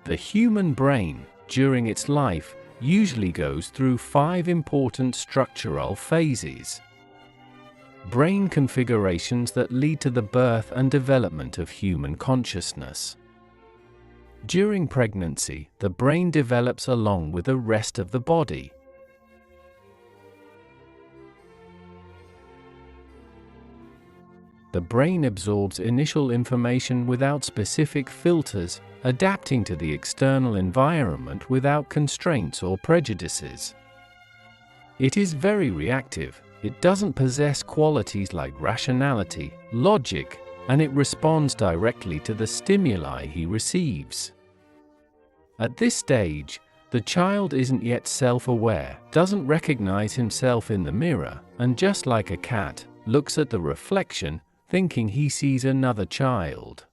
The human brain, during its life, usually goes through 5 important structural phases. Brain configurations that lead to the birth and development of human consciousness. During pregnancy, the brain develops along with the rest of the body. The brain absorbs initial information without specific filters, adapting to the external environment without constraints or prejudices. It is very reactive, it doesn't possess qualities like rationality, logic, and it responds directly to the stimuli he receives. At this stage, the child isn't yet self-aware, doesn't recognize himself in the mirror, and just like a cat, looks at the reflection, thinking he sees another child.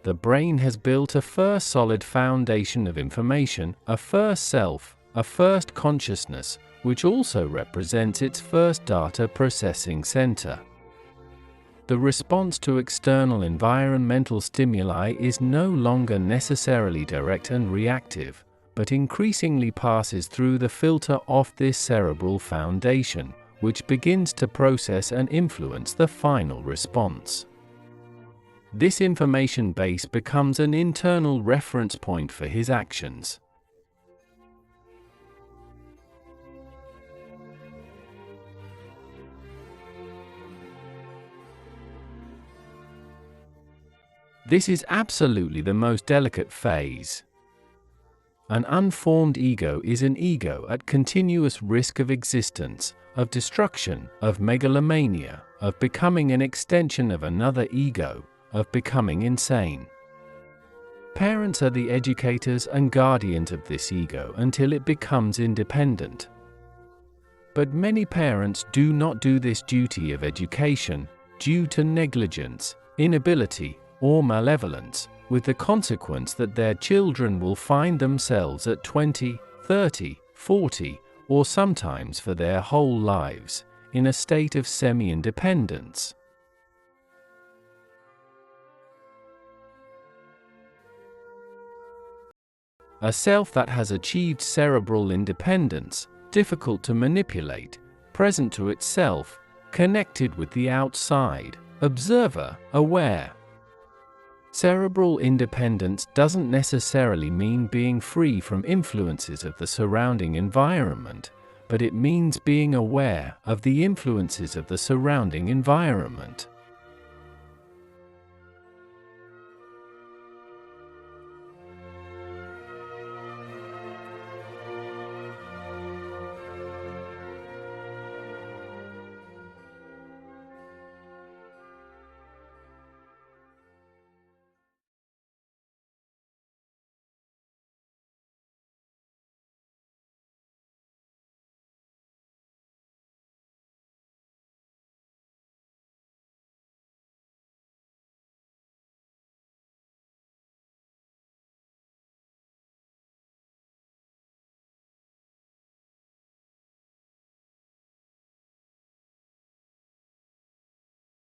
The brain has built a first solid foundation of information, a first self, a first consciousness, which also represents its first data processing center. The response to external environmental stimuli is no longer necessarily direct and reactive, but increasingly passes through the filter of this cerebral foundation, which begins to process and influence the final response. This information base becomes an internal reference point for his actions. This is absolutely the most delicate phase. An unformed ego is an ego at continuous risk of existence, of destruction, of megalomania, of becoming an extension of another ego, of becoming insane. Parents are the educators and guardians of this ego until it becomes independent. But many parents do not do this duty of education, due to negligence, inability, or malevolence, with the consequence that their children will find themselves at 20, 30, 40, or sometimes for their whole lives, in a state of semi-independence. A self that has achieved cerebral independence, difficult to manipulate, present to itself, connected with the outside, observer, aware. Cerebral independence doesn't necessarily mean being free from influences of the surrounding environment, but it means being aware of the influences of the surrounding environment.